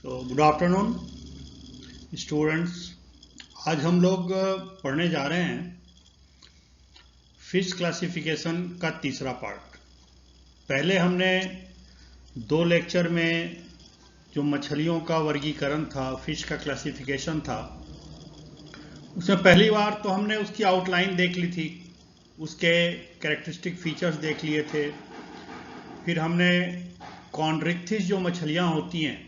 तो good afternoon students. आज हम लोग पढ़ने जा रहे हैं फिश क्लासिफिकेशन का तीसरा पार्ट। पहले हमने दो लेक्चर में जो मछलियों का वर्गीकरण था, फिश का क्लासिफिकेशन था, उसमें पहली बार तो हमने उसकी आउटलाइन देख ली थी, उसके कैरेक्टरिस्टिक फीचर्स देख लिए थे। फिर हमने कॉन्ड्रिक्थिस जो मछलियाँ होती हैं,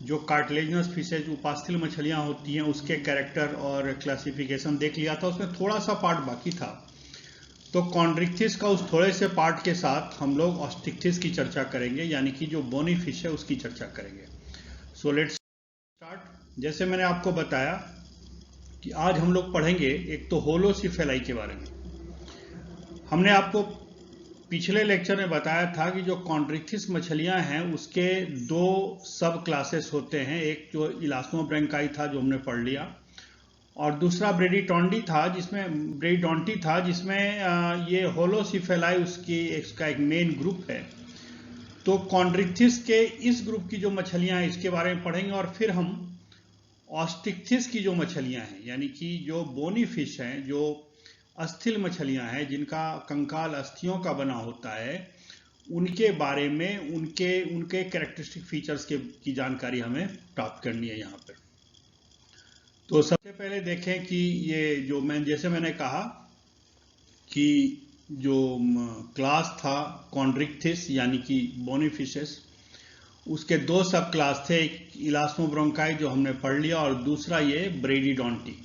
जो कार्टिलेजिनस फिशेज उपास्थल मछलियाँ होती हैं, उसके कैरेक्टर और क्लासिफिकेशन देख लिया था। उसमें थोड़ा सा पार्ट बाकी था, तो कॉन्ड्रिक्थिस का उस थोड़े से पार्ट के साथ हम लोग ऑस्टिक्थिस की चर्चा करेंगे, यानी कि जो बोनी फिश है उसकी चर्चा करेंगे। So let's start. जैसे मैंने आपको बताया कि आज हम लोग पढ़ेंगे एक तो होलोसिफेलाई के बारे में। हमने आपको पिछले लेक्चर में बताया था कि जो कॉन्ड्रिक्थिस मछलियां हैं उसके दो सब क्लासेस होते हैं। एक जो इलास्मोब्रैंकाई था जो हमने पढ़ लिया, और दूसरा ब्रेडीडोंटी था जिसमें ये होलोसिफेलाई इसका एक मेन ग्रुप है। तो कॉन्ड्रिक्थिस के इस ग्रुप की जो मछलियां हैं इसके बारे में पढ़ेंगे, और फिर हम ऑस्टिक्थिस की जो मछलियां हैं, यानी कि जो बोनी फिश हैं, जो अस्थिल मछलियां हैं जिनका कंकाल अस्थियों का बना होता है, उनके बारे में उनके कैरेक्टरिस्टिक फीचर्स की जानकारी हमें प्राप्त करनी है यहाँ पे। तो सबसे पहले देखें कि ये जैसे मैंने कहा कि जो क्लास था कॉन्ड्रिक्थिस यानी कि बोनी फिशेस, उसके दो सब क्लास थे। एक इलास्मोब्रोंकाई जो हमने पढ़ लिया, और दूसरा ये ब्रेडीडोंटी।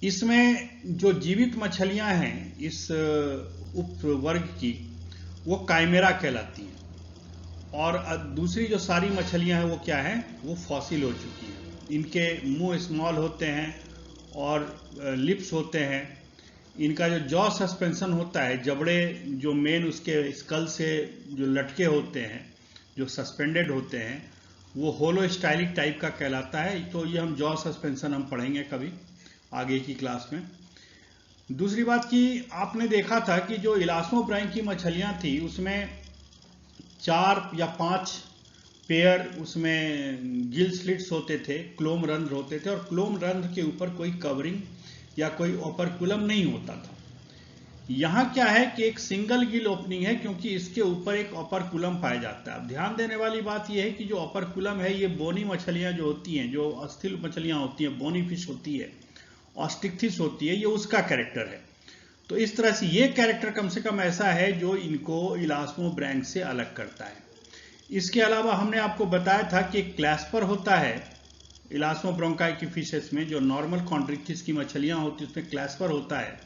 इसमें जो जीवित मछलियां हैं इस उपवर्ग की, वो काइमेरा कहलाती हैं, और दूसरी जो सारी मछलियां हैं वो क्या हैं, वो फॉसिल हो चुकी हैं। इनके मुंह स्मॉल होते हैं और लिप्स होते हैं। इनका जो जॉ सस्पेंशन होता है, जबड़े जो मेन उसके स्कल से जो लटके होते हैं, जो सस्पेंडेड होते हैं, वो होलोस्टाइलिक टाइप का कहलाता है। तो ये हम जॉ सस्पेंशन हम पढ़ेंगे कभी आगे की क्लास में। दूसरी बात कि आपने देखा था कि जो इलास्मोब्रैंक की मछलियां थी उसमें 4 या 5 पेयर उसमें गिल स्लिट्स होते थे, क्लोम रंध्र होते थे, और क्लोम रंध्र के ऊपर कोई कवरिंग या कोई ओपरकुलम नहीं होता था। यहाँ क्या है कि एक सिंगल गिल ओपनिंग है, क्योंकि इसके ऊपर एक ओपरकुलम पाया जाता है। अब ध्यान देने वाली बात यह है कि जो ओपरकुलम है, ये बोनी मछलियां जो होती हैं, जो अस्थिल मछलियां होती हैं, बोनी फिश होती है, ऑस्टिक्थिस होती है, ये उसका कैरेक्टर है। तो इस तरह से ये कैरेक्टर कम से कम ऐसा है जो इनको इलास्मोब्रैंक से अलग करता है। इसके अलावा हमने आपको बताया था कि एक क्लैस्पर होता है इलास्मोब्रोंकाई की फिशेस में। जो नॉर्मल कॉन्ड्रिक्थिस की मछलियां होती है उसमें क्लैस्पर होता है,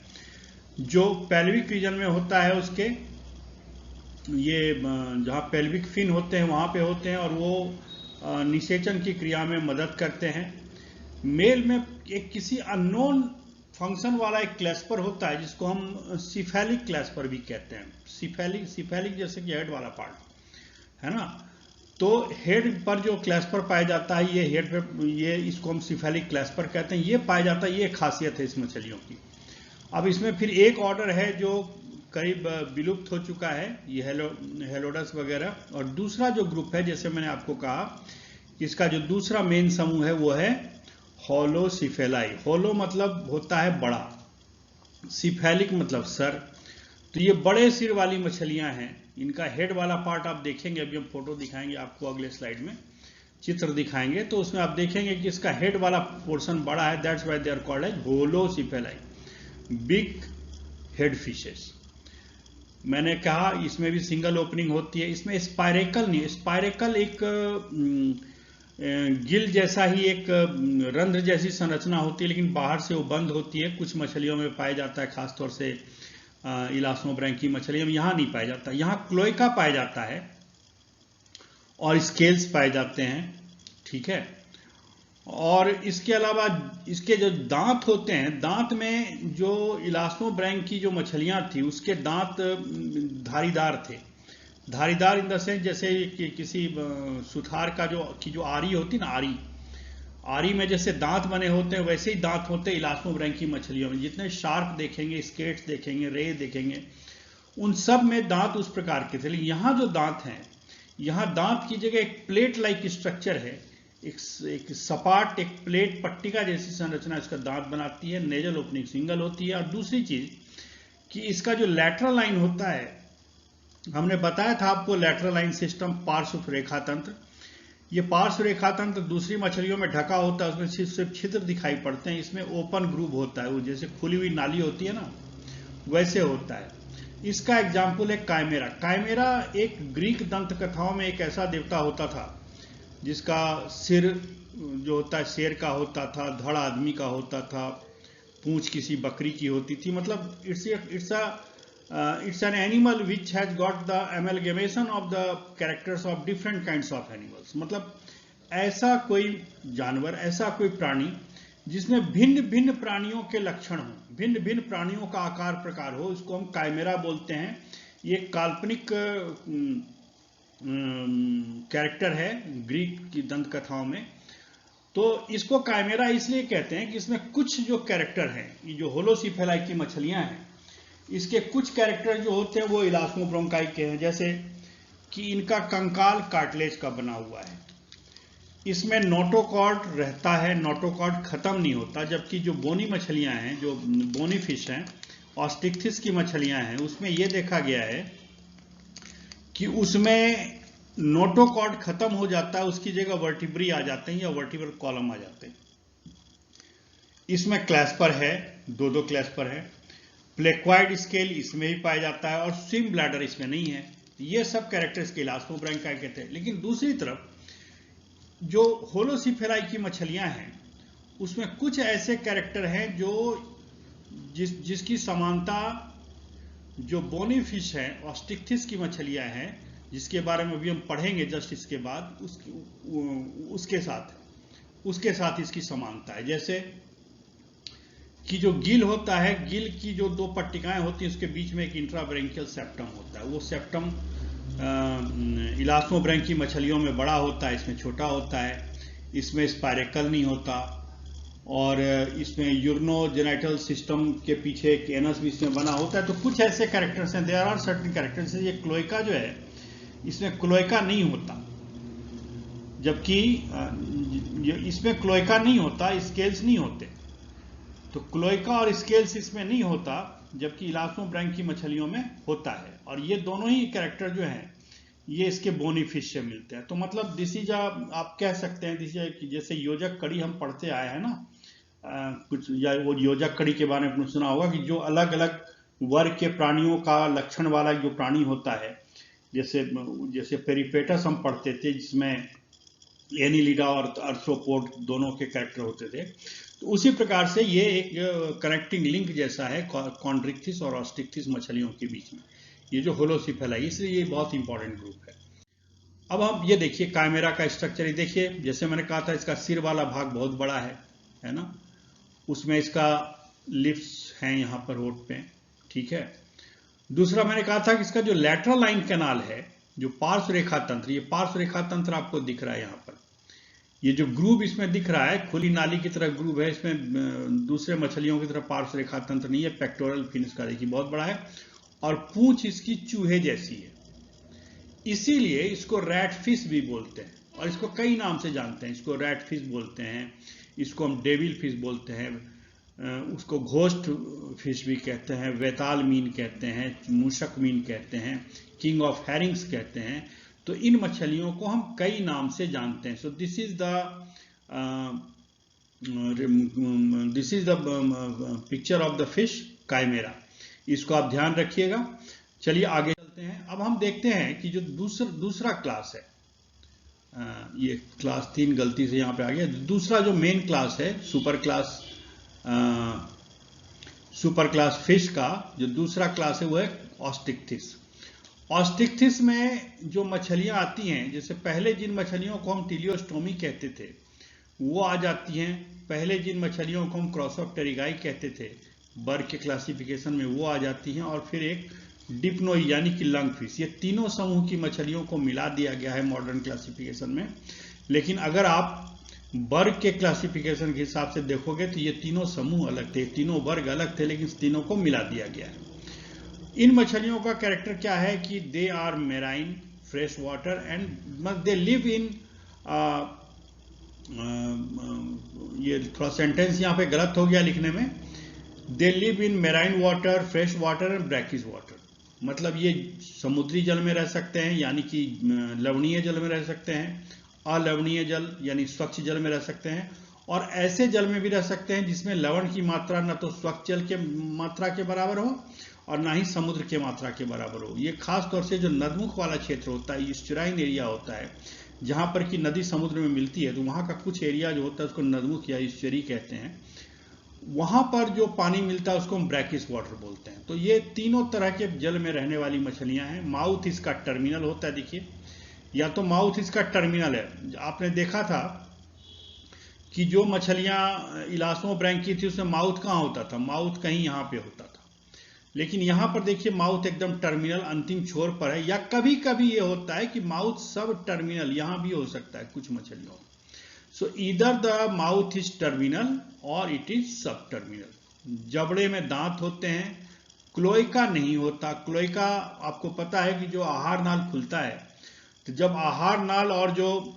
जो पेल्विक रीजन में होता है। उसके ये जहाँ पेल्विक फिन होते हैं वहाँ पे होते हैं, और वो निषेचन की क्रिया में मदद करते हैं। मेल में एक किसी अननोन फंक्शन वाला एक क्लैस्पर होता है जिसको हम सिफेलिक क्लैस्पर भी कहते हैं। सिफेलिक जैसे कि हेड वाला पार्ट है ना। तो हेड पर जो क्लैस्पर पाया जाता है, ये हेड पे, ये इसको हम सिफेलिक क्लैस्पर कहते हैं। ये पाया जाता है, ये खासियत है इस मछलियों की। अब इसमें फिर एक ऑर्डर है जो करीब विलुप्त हो चुका है, ये हेलोडस वगैरह। और दूसरा जो ग्रुप है, जैसे मैंने आपको कहा, इसका जो दूसरा मेन समूह है वो है होलोसिफेलाई। होलो मतलब होता है बड़ा, सिफेलिक मतलब सर। तो ये बड़े सिर वाली मछलियां हैं। इनका हेड वाला पार्ट आप देखेंगे, अभी हम फोटो दिखाएंगे आपको, अगले स्लाइड में चित्र दिखाएंगे, तो उसमें आप देखेंगे कि इसका हेड वाला पोर्शन बड़ा है। That's why they are called as holocephali, big head fishes. मैंने कहा इसमें भी सिंगल ओपनिंग होती है। इसमें स्पाइरेकल नहीं, स्पाइरेकल एक गिल जैसा ही एक रंध्र जैसी संरचना होती है, लेकिन बाहर से वो बंद होती है। कुछ मछलियों में पाया जाता है, खासतौर से इलास्मोब्रैंक की मछलियों में यहाँ नहीं पाया जाता। यहाँ क्लोएका पाया जाता है और स्केल्स पाए जाते हैं, ठीक है। और इसके अलावा इसके जो दांत होते हैं, दांत में जो इलास्मोब्रैंक की जो मछलियां थी उसके दांत धारीदार थे। धारीदार इन द सेंस जैसे कि किसी सुथार का जो आरी होती ना, आरी में जैसे दांत बने होते हैं, वैसे ही दांत होते हैं इलास्मोब्रैंक की मछलियों में। जितने शार्क देखेंगे, स्केट्स देखेंगे, रे देखेंगे, उन सब में दांत उस प्रकार के थे। लेकिन यहाँ जो दांत हैं, यहाँ दांत की जगह एक प्लेट लाइक स्ट्रक्चर है, एक सपाट, एक प्लेट पट्टिका जैसी संरचना इसका दांत बनाती है। नेजल ओपनिंग सिंगल होती है। और दूसरी चीज कि इसका जो लैटरल लाइन होता है, हमने बताया था आपको लैटरल लाइन सिस्टम, पार्श्व रेखा तंत्र। ये पार्श्व रेखा तंत्र दूसरी मछलियों में ढका होता है, उसमें सिर्फ छिद्र दिखाई पड़ते हैं। इसमें ओपन ग्रूव होता है, वो जैसे खुली हुई नाली होती है ना, वैसे होता है। इसका एग्जाम्पल है काइमेरा। काइमेरा एक ग्रीक दंत कथाओं में एक ऐसा देवता होता था जिसका सिर जो होता है शेर का होता था, धड़ आदमी का होता था, पूंछ किसी बकरी की होती थी। मतलब it's an animal which has got the amalgamation of the characters of different kinds of animals। मतलब ऐसा कोई जानवर, ऐसा कोई प्राणी जिसमें भिन्न भिन्न प्राणियों के लक्षण हो, भिन्न भिन्न प्राणियों का आकार प्रकार हो, इसको हम काइमेरा बोलते हैं। ये काल्पनिक कैरेक्टर है ग्रीक की दंत कथाओं में। तो इसको काइमेरा इसलिए कहते हैं कि इसमें कुछ जो कैरेक्टर हैं, ये जो होलोसिफेलाई की मछलियां हैं, इसके कुछ कैरेक्टर जो होते हैं वो इलास्मोब्रोंकाई के हैं। जैसे कि इनका कंकाल कार्टिलेज का बना हुआ है, इसमें नोटोकॉर्ड रहता है, नोटोकॉर्ड खत्म नहीं होता। जबकि जो बोनी मछलियां हैं, जो बोनी फिश हैं, ऑस्टिक्थिस की मछलियां हैं, उसमें यह देखा गया है कि उसमें नोटोकॉर्ड खत्म हो जाता है, उसकी जगह वर्टिब्री आ जाते हैं या वर्टिब्रल कॉलम आ जाते हैं। इसमें क्लैस्पर है, दो क्लैस्पर है। प्लेक्वाइड स्केल इसमें ही पाया जाता है और स्विम ब्लैडर इसमें नहीं है। ये सब कैरेक्टर्स के इलास्मोब्रोंकाई कहते हैं। लेकिन दूसरी तरफ जो होलोसिफेलाई की मछलियां हैं, उसमें कुछ ऐसे कैरेक्टर हैं जो जिसकी समानता जो बोनी फिश है, ऑस्टिक्थिस की मछलियां हैं, जिसके बारे में भी हम पढ़ेंगे जस्ट इसके बाद, उसके साथ इसकी समानता है। जैसे कि जो गिल होता है, गिल की जो दो पट्टिकाएं होती हैं, उसके बीच में एक इंट्राब्रेंकियल सेप्टम होता है। वो सेप्टम इलास्मोब्रोंकी मछलियों में बड़ा होता है, इसमें छोटा होता है। इसमें स्पाइरेकल नहीं होता। और इसमें यूरिनोजेनिटल सिस्टम के पीछे एक एनस भी इसमें बना होता है। तो कुछ ऐसे कैरेक्टर्स हैं, देयर आर सर्टेन कैरेक्टर्स। ये क्लोएका जो है, इसमें क्लोएका नहीं होता, जबकि इसमें क्लोएका नहीं होता, स्केल्स नहीं होते। तो क्लोएका और स्केल्स इसमें नहीं होता, जबकि इलास्मोब्रोंकी मछलियों में होता है। और ये दोनों ही कैरेक्टर जो हैं, ये इसके बोनी फिश से मिलते हैं। तो मतलब दिस इज आप कह सकते हैं, दिस इज जैसे योजक कड़ी हम पढ़ते आए हैं ना, कुछ या वो योजक कड़ी के बारे में सुना होगा कि जो अलग अलग वर्ग के प्राणियों का लक्षण वाला जो प्राणी होता है, जैसे पेरिपेटस हम पढ़ते थे, जिसमें एनिलिडा और आर्थ्रोपोड दोनों के कैरेक्टर होते थे। तो उसी प्रकार से ये एक कनेक्टिंग लिंक जैसा है कॉन्ड्रिक्थिस और ऑस्टिक्थिस मछलियों के बीच में, ये जो होलोसिफेलाई, इसलिए ये बहुत इंपॉर्टेंट ग्रुप है। अब हम ये देखिए काइमेरा का स्ट्रक्चर ही देखिए। जैसे मैंने कहा था, इसका सिर वाला भाग बहुत बड़ा है ना, उसमें इसका लिप्स हैं यहाँ पर होठ पे, ठीक है। दूसरा मैंने कहा था कि इसका जो लैटरल लाइन कैनाल है, जो पार्श्व रेखा तंत्र, ये पार्श्व रेखा तंत्र आपको दिख रहा है यहाँ पर। ये जो ग्रूव इसमें दिख रहा है, खुली नाली की तरह ग्रूव है, इसमें दूसरे मछलियों की तरह पार्श्व रेखा तंत्र नहीं है। पेक्टोरल फिन इसका देखिए बहुत बड़ा है और पूंछ इसकी चूहे जैसी है, इसीलिए इसको रैट फिश भी बोलते हैं। और इसको कई नाम से जानते हैं। इसको रैट फिश बोलते हैं, इसको हम डेविल फिश बोलते हैं, उसको घोस्ट फिश भी कहते हैं, वेताल मीन कहते हैं, मूषक मीन कहते हैं, किंग ऑफ हैरिंग्स कहते हैं। तो इन मछलियों को हम कई नाम से जानते हैं। So this is the picture of the fish chimera, इसको आप ध्यान रखिएगा। चलिए आगे चलते हैं। अब हम देखते हैं कि जो दूसरा क्लास है, ये क्लास 3 गलती से यहाँ पे आ गया। दूसरा जो मेन क्लास है, सुपर क्लास फिश का जो दूसरा क्लास है वो है ऑस्टिक्थिस। ऑस्टिक्थिस में जो मछलियां आती हैं, जैसे पहले जिन मछलियों को हम टिलियोस्टोमी कहते थे वो आ जाती हैं। पहले जिन मछलियों को हम क्रॉसोप्टेरिगाई कहते थे वर्ग के क्लासिफिकेशन में, वो आ जाती हैं। और फिर एक डिप्नोई यानी कि लंग फिश, ये तीनों समूह की मछलियों को मिला दिया गया है मॉडर्न क्लासिफिकेशन में। लेकिन अगर आप वर्ग के क्लासिफिकेशन के हिसाब से देखोगे तो ये तीनों समूह अलग थे, तीनों वर्ग अलग थे, लेकिन तीनों को मिला दिया गया है। इन मछलियों का कैरेक्टर क्या है कि they are marine, fresh water, and they live in ये थोड़ा सेंटेंस यहाँ पे गलत हो गया लिखने में, they live in marine water, fresh water and brackish water. मतलब ये समुद्री जल में रह सकते हैं, यानी कि लवणीय जल में रह सकते हैं, अलवणीय जल यानी स्वच्छ जल में रह सकते हैं, और ऐसे जल में भी रह सकते हैं जिसमें लवण की मात्रा न तो स्वच्छ जल के मात्रा के बराबर हो और ना ही समुद्र के मात्रा के बराबर हो। ये खास तौर से जो नदमुख वाला क्षेत्र होता है, ईस्चुराइन एरिया होता है, जहां पर कि नदी समुद्र में मिलती है, तो वहां का कुछ एरिया जो होता है उसको नदमुख या ईस्चुरी कहते हैं। वहां पर जो पानी मिलता है उसको हम ब्रैकिश वाटर बोलते हैं। तो ये तीनों तरह के जल में रहने वाली मछलियां हैं। माउथ इसका टर्मिनल होता है, देखिए, या तो माउथ इसका टर्मिनल है। आपने देखा था कि जो मछलियां इलास्मोब्रैंकी थी उसमें माउथ कहाँ होता था, माउथ कहीं यहाँ पे होता था, लेकिन यहां पर देखिए माउथ एकदम टर्मिनल अंतिम छोर पर है। या कभी कभी ये होता है कि माउथ सब टर्मिनल यहां भी हो सकता है कुछ मछलियों में। सो either the mouth is terminal और इट इज सब टर्मिनल। जबड़े में दांत होते हैं, क्लोएका नहीं होता। क्लोएका आपको पता है कि जो आहार नाल खुलता है, तो जब आहार नाल और जो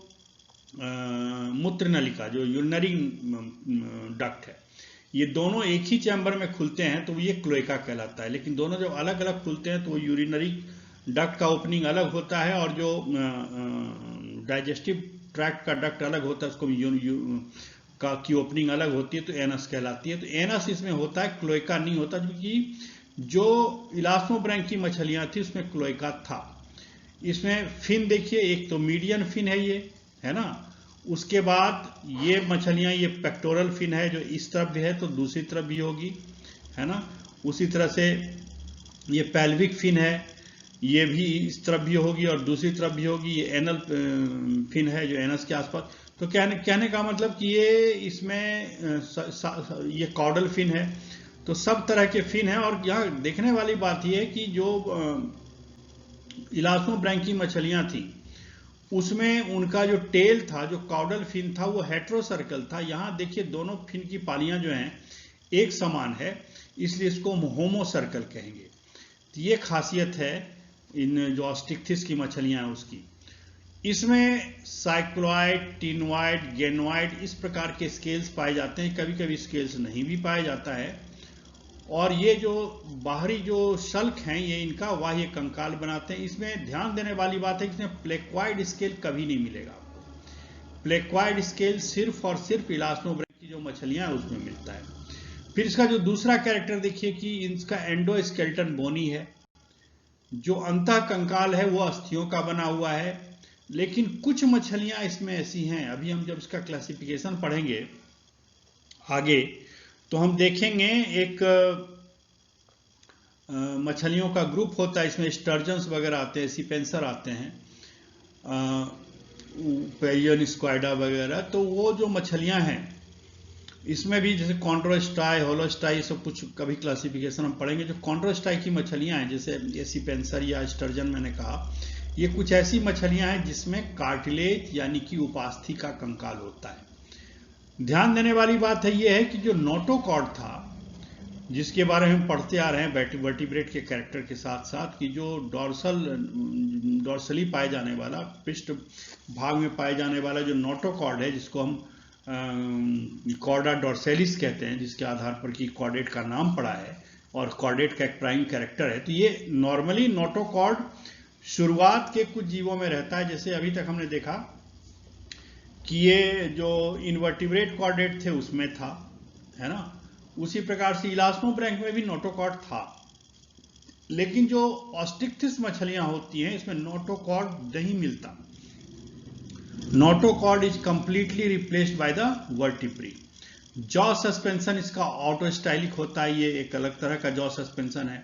मूत्र नलिका जो यूरिनरी डक्ट है, ये दोनों एक ही चैम्बर में खुलते हैं तो ये क्लोएका कहलाता है। लेकिन दोनों जब अलग अलग खुलते हैं तो वो यूरिनरी डक्ट का ओपनिंग अलग होता है और जो डाइजेस्टिव ट्रैक्ट का डक्ट अलग होता है, उसको की ओपनिंग अलग होती है, तो एनस कहलाती है। तो एनस इसमें होता है, क्लोएका नहीं होता, क्योंकि जो इलास्मोब्रैंकी मछलियां थी उसमें क्लोएका था। इसमें फिन देखिए, एक तो मीडियन फिन है ये, है ना, उसके बाद ये मछलियां, ये पेक्टोरल फिन है जो इस तरफ भी है तो दूसरी तरफ भी होगी, है ना। उसी तरह से ये पेल्विक फिन है, ये भी इस तरफ भी होगी और दूसरी तरफ भी होगी। ये एनल फिन है जो एनस के आसपास। तो कहने का मतलब कि ये इसमें ये कॉर्डल फिन है। तो सब तरह के फिन है। और यहाँ देखने वाली बात यह है कि जो इलास्मोब्रैंकी मछलियां थी उसमें उनका जो टेल था, जो कॉर्डल फिन था, वो हेट्रोसर्कल था। यहाँ देखिए दोनों फिन की पालियां जो हैं एक समान है, इसलिए इसको हम होमोसर्कल कहेंगे। तो ये खासियत है इन जो ऑस्टिक्थिस की मछलियां हैं उसकी। इसमें साइक्लोइड, टिनवाइड, गेनवाइड इस प्रकार के स्केल्स पाए जाते हैं। कभी कभी स्केल्स नहीं भी पाया जाता है। और ये जो बाहरी जो शल्क हैं ये इनका बाह्य कंकाल बनाते हैं। इसमें ध्यान देने वाली बात है कि इसमें प्लेक्वाइड स्केल कभी नहीं मिलेगा आपको। प्लेक्वाइड स्केल सिर्फ और सिर्फ इलास्मोब्रैंकी जो मछलियां हैं उसमें मिलता है। फिर इसका जो दूसरा कैरेक्टर देखिए कि इसका एंडोस्केलेटन बोनी है। जो अंतः कंकाल है वो अस्थियों का बना हुआ है। लेकिन कुछ मछलियां इसमें ऐसी हैं, अभी हम जब इसका क्लासिफिकेशन पढ़ेंगे आगे तो हम देखेंगे, एक मछलियों का ग्रुप होता है, इसमें स्टर्जन्स वगैरह आते हैं, सिपेंसर आते हैं, पेरियन स्क्वाइडा वगैरह। तो वो जो मछलियां हैं इसमें भी जैसे कॉन्ड्रोस्टाई, होलोस्टाई, सब कुछ कभी क्लासिफिकेशन हम पढ़ेंगे। जो कॉन्ड्रोस्टाई की मछलियां हैं जैसे ये सिपेंसर या स्टर्जन मैंने कहा, ये कुछ ऐसी मछलियां हैं जिसमें कार्टिलेज यानी कि उपास्थि का कंकाल होता है। ध्यान देने वाली बात है ये है कि जो नोटोकॉर्ड था जिसके बारे में हम पढ़ते आ रहे हैं वर्टिब्रेट के कैरेक्टर के साथ साथ, कि जो डॉर्सली पाए जाने वाला, पृष्ठ भाग में पाए जाने वाला जो नोटोकॉर्ड है, जिसको हम कॉर्डा डॉर्सेलिस कहते हैं, जिसके आधार पर कि कॉर्डेट का नाम पड़ा है और कॉर्डेट का एक प्राइम कैरेक्टर है। तो ये नॉर्मली नोटोकॉर्ड शुरुआत के कुछ जीवों में रहता है। जैसे अभी तक हमने देखा कि ये जो इनवर्टिब्रेट कॉर्डेट थे उसमें था, है ना। उसी प्रकार से इलास्मोब्रैंक में भी नोटोकॉर्ड था। लेकिन जो ऑस्टिक्थिस मछलियां होती हैं इसमें नोटोकॉर्ड नहीं मिलता। Notochord is completely replaced by the vertebrae. Jaw suspension इसका ऑटोस्टाइलिक होता है, ये एक अलग तरह का जॉ सस्पेंशन है।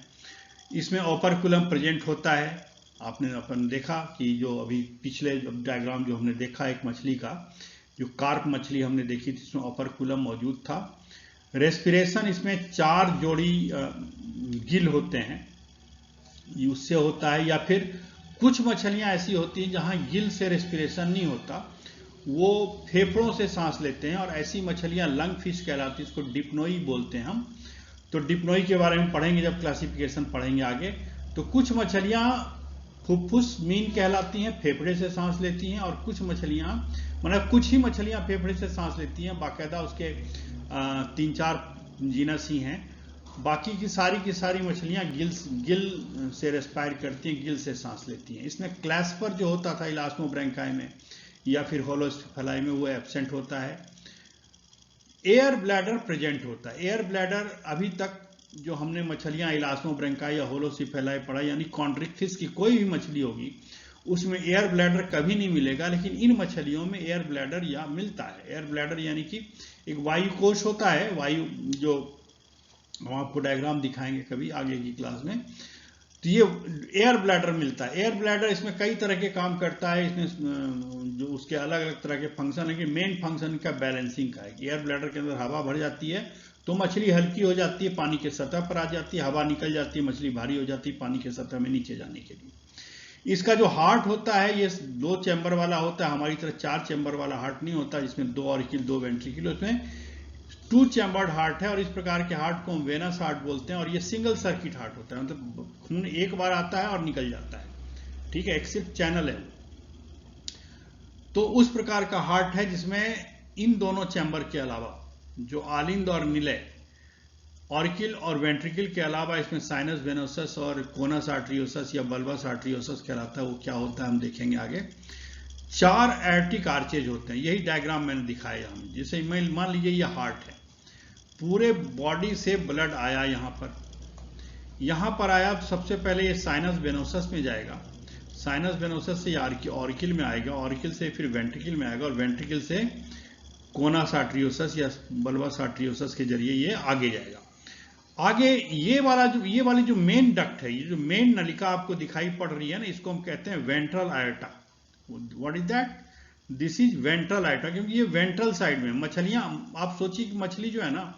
इसमें ओपरकुलम प्रेजेंट होता है। आपने अपन देखा कि जो अभी पिछले डायग्राम जो हमने देखा एक मछली का, जो कार्प मछली हमने देखी थी, इसमें ओपरकुलम मौजूद था। रेस्पिरेशन इसमें 4 जोड़ी गिल होते हैं, उससे होता है। या फिर कुछ मछलियां ऐसी होती हैं जहां गिल से रेस्पिरेशन नहीं होता, वो फेफड़ों से सांस लेते हैं, और ऐसी मछलियां लंग फिश कहलाती है, इसको डिप्नोई बोलते हैं हम। तो डिप्नोई के बारे में पढ़ेंगे जब क्लासिफिकेशन पढ़ेंगे आगे। तो कुछ मछलियां फुफ्फुस मीन कहलाती हैं, फेफड़े से सांस लेती हैं, और कुछ मछलियां, मतलब कुछ ही मछलियां फेफड़े से सांस लेती हैं, बाकायदा उसके 3-4 जीनस ही हैं। बाकी की सारी मछलियां गिल से रेस्पायर करती हैं, गिल से सांस लेती हैं। इसमें क्लैस्पर जो होता था इलास्मोब्रेंकाई में या फिर होलोस्फेलाई में, वो एब्सेंट होता है। एयर ब्लैडर प्रेजेंट होता है। एयर ब्लैडर अभी तक जो हमने मछलियां इलास्मोब्रेंकाई या होलोसिफेलाई पढ़ा, यानी कॉन्ड्रिक्थिस की कोई भी मछली होगी उसमें एयर ब्लैडर कभी नहीं मिलेगा, लेकिन इन मछलियों में एयर ब्लैडर या मिलता है। एयर ब्लैडर यानी कि एक वायु कोश होता है, वायु, जो हम आपको डायग्राम दिखाएंगे कभी आगे की क्लास में। तो ये एयर ब्लैडर मिलता है। एयर ब्लैडर इसमें कई तरह के काम करता है, इसमें जो उसके अलग अलग तरह के फंक्शन है कि मेन फंक्शन का बैलेंसिंग का है कि एयर ब्लैडर के अंदर हवा भर जाती है तो मछली हल्की हो जाती है, पानी के सतह पर आ जाती है, हवा निकल जाती है, मछली भारी हो जाती है पानी के सतह में नीचे जाने के लिए। इसका जो हार्ट होता है ये 2 चैम्बर वाला होता है, हमारी तरह 4 चैम्बर वाला हार्ट नहीं होता जिसमें 2 ऑरिकल 2 वेंट्रिकल, उसमें 2 चैम्बर्ड हार्ट है। और इस प्रकार के हार्ट को हम वेनस हार्ट बोलते हैं, और ये सिंगल सर्किट हार्ट होता है, मतलब खून एक बार आता है और निकल जाता है, ठीक है, एक सिर्फ चैनल है। तो उस प्रकार का हार्ट है जिसमें इन दोनों चैम्बर के अलावा जो आलिंद और निलय, ऑरिकल और वेंट्रिकल के अलावा इसमें साइनस वेनोसस और कोनस आर्टरियोसस या बल्बस आर्टरियोसस कहलाता है। वो क्या होता है हम देखेंगे आगे। 4 एर्टिक आर्चेज होते हैं, यही डायग्राम मैंने दिखाया हमें। जैसे मान लीजिए ये हार्ट है, पूरे बॉडी से ब्लड आया यहाँ पर आया, तो सबसे पहले ये साइनस वेनोसस में जाएगा, साइनस वेनोसस से ऑरिकल में आएगा, ऑरिकल से फिर वेंट्रिकल में आएगा, और वेंट्रिकल से कोनस आर्टरियोसस या बल्बस आर्टरियोसस के जरिए ये आगे जाएगा। आगे ये वाली जो मेन डक्ट है, ये जो मेन नलिका आपको दिखाई पड़ रही है ना, इसको हम कहते हैं ventral iota. What is that? This is ventral iota, क्योंकि ये वेंट्रल साइड में मछलियां, आप सोचिए कि मछली जो है ना,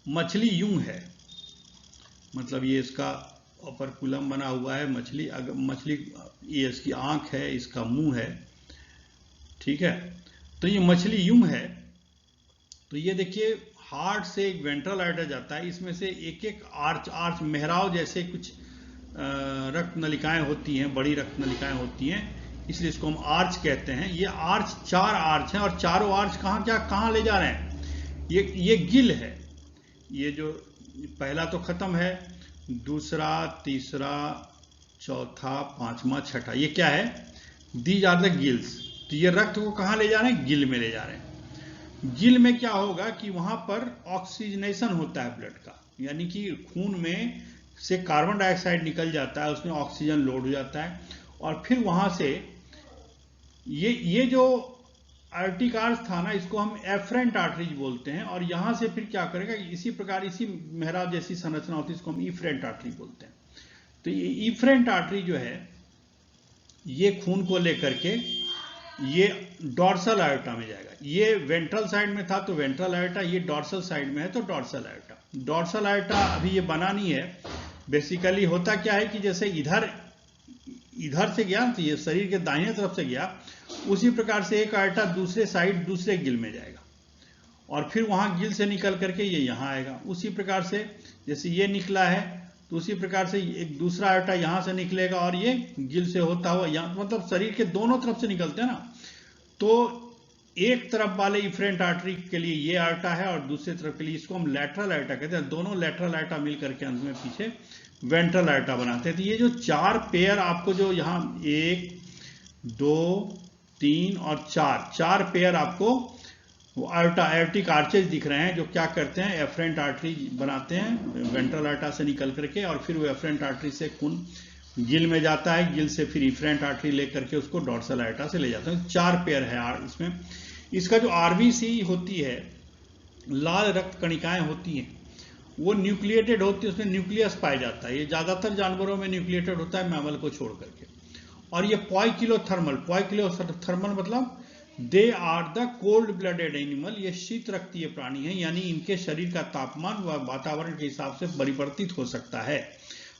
मछली यूं है, मतलब ये इसका ऑपरकुलम बना हुआ है, मछली ये इसकी आंख है, इसका मुंह है, ठीक है। तो ये मछली यूं है। तो ये देखिए हार्ट से एक वेंट्रल आयोटा जाता है, इसमें से एक एक आर्च मेहराव जैसे कुछ रक्त नलिकाएं होती हैं, बड़ी रक्त नलिकाएं होती हैं, इसलिए इसको हम आर्च कहते हैं। ये आर्च 4 आर्च हैं, और चारों आर्च कहाँ ले जा रहे हैं? ये गिल है। ये जो पहला तो खत्म है, दूसरा, तीसरा, चौथा, पांचवा, छठा, ये क्या है? These are the gills. तो ये रक्त को कहाँ ले जा रहे हैं? गिल में ले जा रहे हैं। गिल में क्या होगा कि वहां पर ऑक्सीजनेशन होता है ब्लड का, यानी कि खून में से कार्बन डाइऑक्साइड निकल जाता है, उसमें ऑक्सीजन लोड हो जाता है, और फिर वहां से ये जो आर्टिक आर्च था ना, इसको हम एफरेंट आर्टरीज बोलते हैं, और यहां से फिर क्या करेगा, इसी प्रकार इसी मेहराब जैसी संरचना होती है, इसको हम इफरेंट आर्टरी बोलते हैं। तो ये इफरेंट आर्टरी जो है, ये खून को लेकर के ये डॉर्सल आयोटा में जाएगा। ये वेंट्रल साइड में था तो वेंट्रल आयोटा, ये डॉर्सल साइड में है तो डॉर्सल आयोटा। डॉर्सल आयोटा अभी ये बना नहीं है। बेसिकली होता क्या है कि जैसे इधर से गया तो ये शरीर के दाहिने तरफ से गया, उसी प्रकार से एक आयोटा दूसरे साइड दूसरे गिल में जाएगा, और फिर वहां गिल से निकल करके ये यहां आएगा। उसी प्रकार से जैसे ये निकला है तो उसी प्रकार से एक दूसरा आयोटा यहां से निकलेगा, और ये गिल से होता हुआ यहाँ, मतलब शरीर के दोनों तरफ से निकलते हैं ना। तो एक तरफ वाले इफरेंट आर्टरी के लिए ये आयोटा है, और दूसरे तरफ के लिए इसको हम लैटरल आयोटा कहते हैं। दोनों लैटरल आयोटा मिलकर के अंत में पीछे वेंट्रल आयोटा बनाते हैं। तो ये जो 4 पेयर आपको जो यहाँ 1, 2, 3 और 4 पेयर आपको वो आयोटिक आर्चेज दिख रहे हैं, जो क्या करते हैं, एफरेंट आर्टरी बनाते हैं वेंट्रल आयोटा से निकल करके, और फिर वो एफरेंट आर्टरी से खून गिल में जाता है, गिल से फिर इफरेंट आर्टरी लेकर के उसको डॉर्सल आयोटा से ले जाते हैं। 4 पेयर है इसमें। इसका जो आरबीसी होती है, लाल रक्त कणिकाएं होती हैं, वो न्यूक्लिएटेड होती है, उसमें न्यूक्लियस पाया जाता है। ये ज्यादातर जानवरों में न्यूक्लिएटेड होता है, मैमल को छोड़ करके। और ये पॉइकिलोथर्मल मतलब they are the cold blooded animal, ये शीत रक्तीय प्राणी है, यानी इनके शरीर का तापमान व वातावरण के हिसाब से परिवर्तित हो सकता है।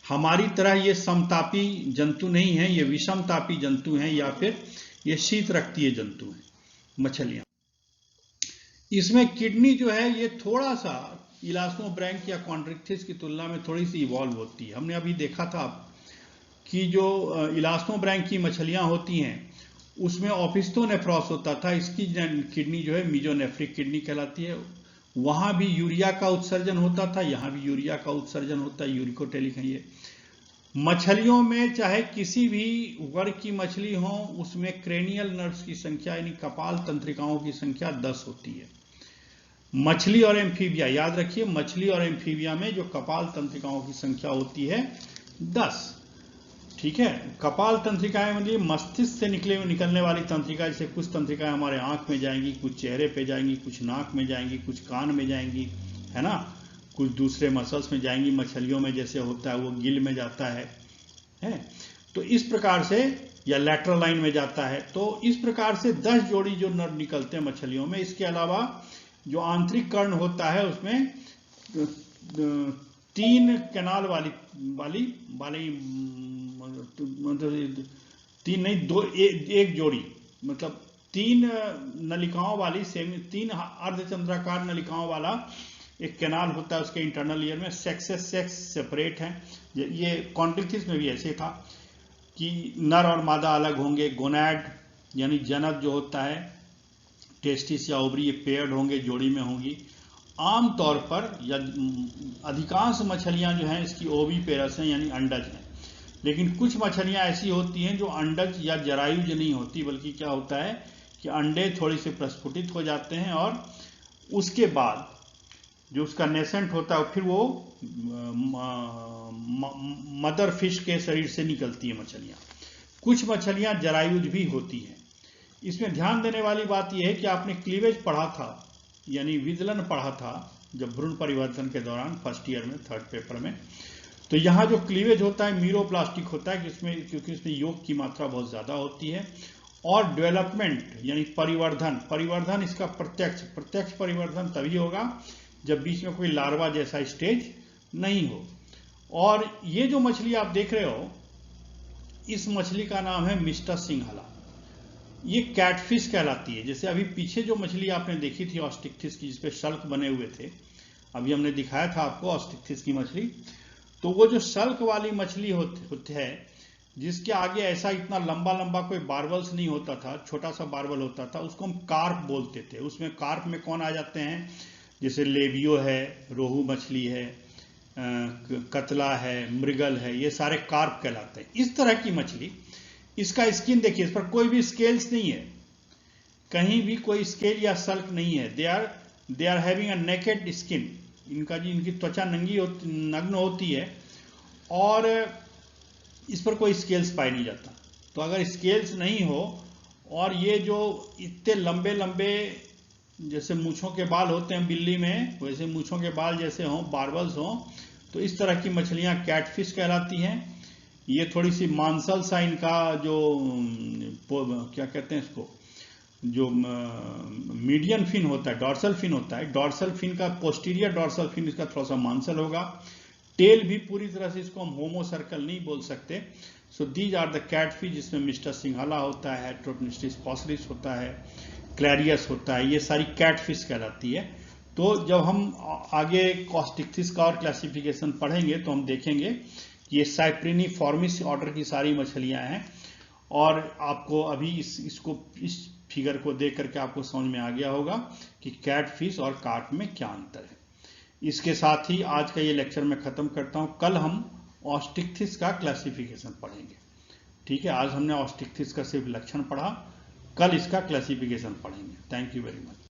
हमारी तरह ये समतापी जंतु नहीं है, ये विषमतापी जंतु हैं, या फिर ये शीत रक्तीय जंतु हैं मछलियां। इसमें किडनी जो है ये थोड़ा सा इलास्मोब्रैंक या कॉन्ड्रिक्थिस की तुलना में थोड़ी सी इवॉल्व होती है। हमने अभी देखा था कि जो इलास्टोब्रैंक की मछलियां होती हैं उसमें ओपिस्टोनेफ्रॉस होता था, इसकी किडनी जो है मीजोनेफ्रिक किडनी कहलाती है। वहां भी यूरिया का उत्सर्जन होता था, यहां भी यूरिया का उत्सर्जन होता है, यूरिकोटेलिक है ये। मछलियों में चाहे किसी भी वर्ग की मछली हो, उसमें क्रेनियल नर्व्स की संख्या यानी कपाल तंत्रिकाओं की संख्या 10 होती है। मछली और एम्फीबिया, याद रखिए, मछली और एम्फीबिया में जो कपाल तंत्रिकाओं की संख्या होती है 10। ठीक है, कपाल तंत्रिकाएं मतलब मस्तिष्क से निकलने वाली तंत्रिका, जैसे कुछ तंत्रिकाएं हमारे आंख में जाएंगी, कुछ चेहरे पे जाएंगी, कुछ नाक में जाएंगी, कुछ कान में जाएंगी, है ना, कुछ दूसरे मसल्स में जाएंगी। मछलियों में जैसे होता है वो गिल में जाता है। तो इस प्रकार से, या लैटरल लाइन में जाता है। तो इस प्रकार से 10 जोड़ी जो नर्व निकलते हैं मछलियों में। इसके अलावा जो आंतरिक कर्ण होता है उसमें 3 कैनाल वाली मतलब 3 नहीं, 2 एक जोड़ी, मतलब 3 नलिकाओं वाली 3 अर्धचंद्राकार नलिकाओं वाला एक कैनाल होता है उसके इंटरनल ईयर में। सेक्स सेपरेट है। ये कॉन्ट्रिक्टिस में भी ऐसे था कि नर और मादा अलग होंगे। गोनैड यानी जनक जो होता है, टेस्टिस या ओवरी, ये पेयर्ड होंगे, जोड़ी में होंगी। आमतौर पर या अधिकांश मछलियां जो हैं इसकी ओवी पेरस हैं यानी अंडज हैं। लेकिन कुछ मछलियां ऐसी होती हैं जो अंडज या जरायुज नहीं होती, बल्कि क्या होता है कि अंडे थोड़ी से प्रस्फुटित हो जाते हैं और उसके बाद जो उसका नेसेंट होता है फिर वो मदर फिश के शरीर से निकलती है मछलियां। कुछ मछलियां जरायुज भी होती हैं। इसमें ध्यान देने वाली बात यह है कि आपने क्लीवेज पढ़ा था, यानी विदलन पढ़ा था जब भ्रूण परिवर्तन के दौरान फर्स्ट ईयर में, 3rd पेपर में। तो यहाँ जो क्लीवेज होता है मीरोप्लास्टिक होता है, क्योंकि इसमें योग की मात्रा बहुत ज्यादा होती है। और डेवलपमेंट यानी परिवर्धन इसका प्रत्यक्ष परिवर्धन तभी होगा जब बीच में कोई लार्वा जैसा स्टेज नहीं हो। और ये जो मछली आप देख रहे हो, इस मछली का नाम है मिस्टर सिंघला। ये कैटफिश कहलाती है। जैसे अभी पीछे जो मछली आपने देखी थी ऑस्टिक्थिस की, जिसपे शल्क बने हुए थे, अभी हमने दिखाया था आपको ऑस्टिक्थिस की मछली। तो वो जो शल्क वाली मछली होती है, जिसके आगे ऐसा इतना लंबा कोई बार्बल्स नहीं होता था, छोटा सा बार्बल होता था, उसको हम कार्प बोलते थे। उसमें कार्प में कौन आ जाते हैं, जैसे लेबियो है, रोहू मछली है, कतला है, मृगल है, ये सारे कार्प कहलाते हैं। इस तरह की मछली, इसका स्किन देखिए, इस पर कोई भी स्केल्स नहीं है, कहीं भी कोई स्केल या सल्क नहीं है। They are having a naked skin. इनकी त्वचा नग्न होती है और इस पर कोई स्केल्स पाया नहीं जाता। तो अगर स्केल्स नहीं हो और ये जो इतने लंबे जैसे मूछों के बाल होते हैं बिल्ली में, वैसे मूछों के बाल जैसे हों, बार्बल्स हों, तो इस तरह की मछलियां कैटफिश कहलाती हैं। ये थोड़ी सी मांसल सा इनका जो क्या कहते हैं इसको, जो मीडियन फिन होता है, डॉर्सल फिन होता है, डॉर्सल फिन का पोस्टीरियर डॉर्सल फिन इसका थोड़ा सा मांसल होगा। टेल भी पूरी तरह से इसको हम होमो सर्कल नहीं बोल सकते। So these are the catfish, जिसमें मिस्टर सिंघला होता है, हेट्रोपनिस्टिस फॉसिलिस होता है, क्लैरियस होता है, ये सारी कैटफिश कहलाती है। तो जब हम आगे ऑस्टिक्थिस का और क्लासिफिकेशन पढ़ेंगे तो हम देखेंगे कि ये साइप्रिनिफॉर्मिस ऑर्डर की सारी मछलियां हैं। और आपको अभी इस फिगर को देख करके आपको समझ में आ गया होगा कि कैटफिश और कार्प में क्या अंतर है। इसके साथ ही आज का ये लेक्चर मैं खत्म करता हूं। कल हम ऑस्टिक्थिस का क्लासिफिकेशन पढ़ेंगे। ठीक है, आज हमने ऑस्टिक्थिस का सिर्फ लक्षण पढ़ा, कल इसका क्लासिफिकेशन पढ़ेंगे। Thank you very much.